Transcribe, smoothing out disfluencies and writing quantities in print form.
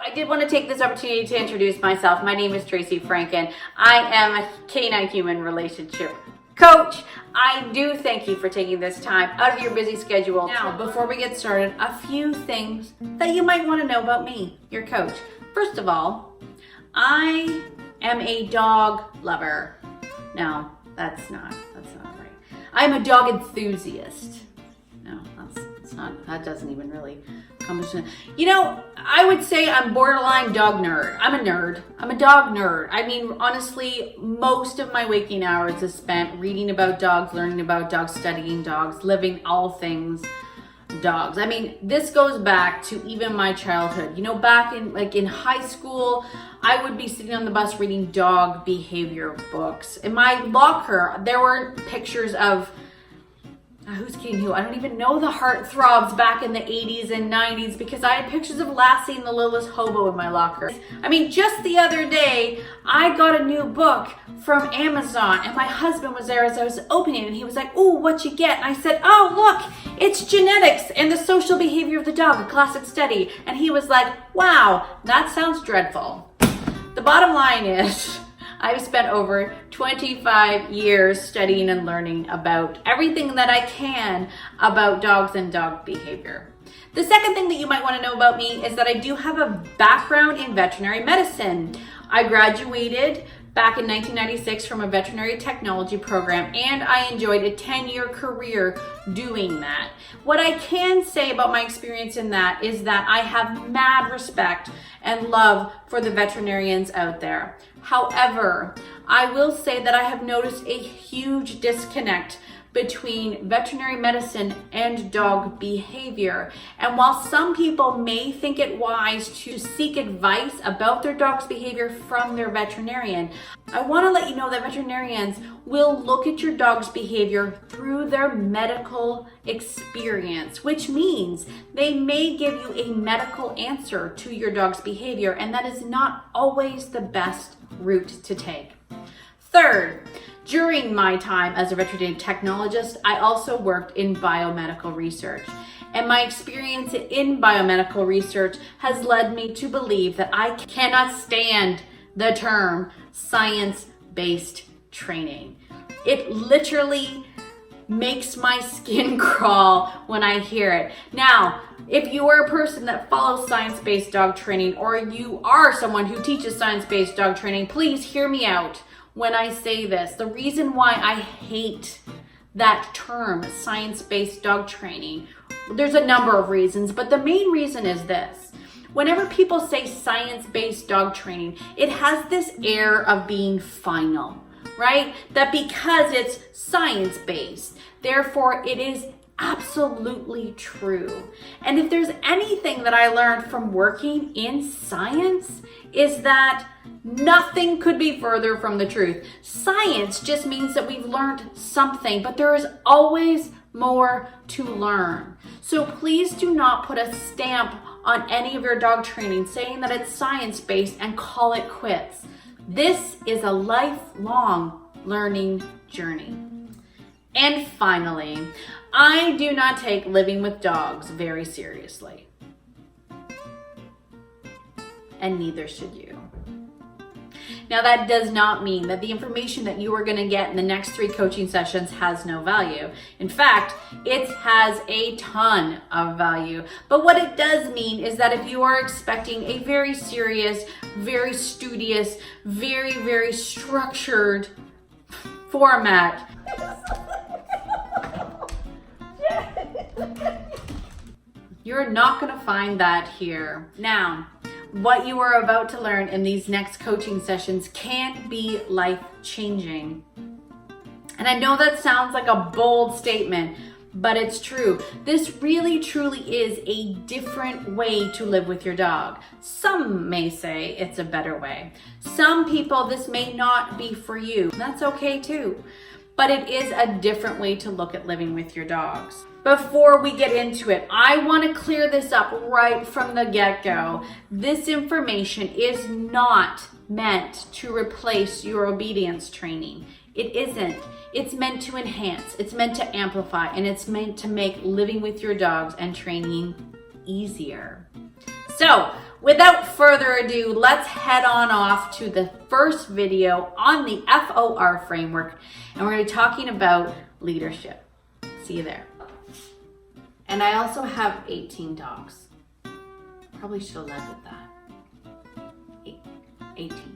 I did want to take this opportunity to introduce myself. My name is Tracy Franken. I am a canine human relationship coach. I do thank you for taking this time out of your busy schedule. Now, before we get started, a few things that you might want to know about me, your coach. First of all, I am a dog lover. No, that's not right. I'm a dog enthusiast. No, that's not, that doesn't even really come to, you know, I would say I'm borderline dog nerd. I'm a nerd. I'm a dog nerd. I mean, honestly, most of my waking hours is spent reading about dogs, learning about dogs, studying dogs, living all things dogs. I mean, this goes back to even my childhood. You know, back in high school, I would be sitting on the bus reading dog behavior books. In my locker, there were pictures of who's kidding who? I don't even know the heartthrobs back in the 80s and 90s because I had pictures of Lassie and the Littlest Hobo in my locker. I mean, just the other day, I got a new book from Amazon and my husband was there as I was opening it and he was like, "Ooh, what you get?" And I said, "Oh, look, it's Genetics and the Social Behavior of the Dog, a classic study." And he was like, "Wow, that sounds dreadful." The bottom line is, I've spent over 25 years studying and learning about everything that I can about dogs and dog behavior. The second thing that you might want to know about me is that I do have a background in veterinary medicine. I graduated back in 1996 from a veterinary technology program, and I enjoyed a 10-year career doing that. What I can say about my experience in that is that I have mad respect and love for the veterinarians out there. However, I will say that I have noticed a huge disconnect between veterinary medicine and dog behavior. And while some people may think it wise to seek advice about their dog's behavior from their veterinarian, I want to let you know that veterinarians will look at your dog's behavior through their medical experience, which means they may give you a medical answer to your dog's behavior, and that is not always the best route to take. Third, during my time as a veterinary technologist, I also worked in biomedical research. And my experience in biomedical research has led me to believe that I cannot stand the term science-based training. It literally makes my skin crawl when I hear it. Now, if you are a person that follows science-based dog training, or you are someone who teaches science-based dog training, please hear me out when I say this. The reason why I hate that term, science-based dog training, there's a number of reasons, but the main reason is this. Whenever people say science-based dog training, it has this air of being final, right? That because it's science-based, therefore it is absolutely true. And if there's anything that I learned from working in science, is that nothing could be further from the truth. Science just means that we've learned something, but there is always more to learn. So please do not put a stamp on any of your dog training saying that it's science-based and call it quits. This is a lifelong learning journey. And finally, I do not take living with dogs very seriously. And neither should you. Now, that does not mean that the information that you are going to get in the next 3 coaching sessions has no value. In fact, it has a ton of value. But what it does mean is that if you are expecting a very serious, very studious, very, very structured format, you're not going to find that here. Now, what you are about to learn in these next coaching sessions can be life-changing. And I know that sounds like a bold statement, but it's true. This really, truly is a different way to live with your dog. Some may say it's a better way. Some people, this may not be for you. That's okay too. But it is a different way to look at living with your dogs. Before we get into it, I want to clear this up right from the get-go. This information is not meant to replace your obedience training. It isn't. It's meant to enhance, it's meant to amplify, and it's meant to make living with your dogs and training easier. So, without further ado, let's head on off to the first video on the FOR framework, and we're going to be talking about leadership. See you there. And I also have 18 dogs. Probably should have led with that. 18.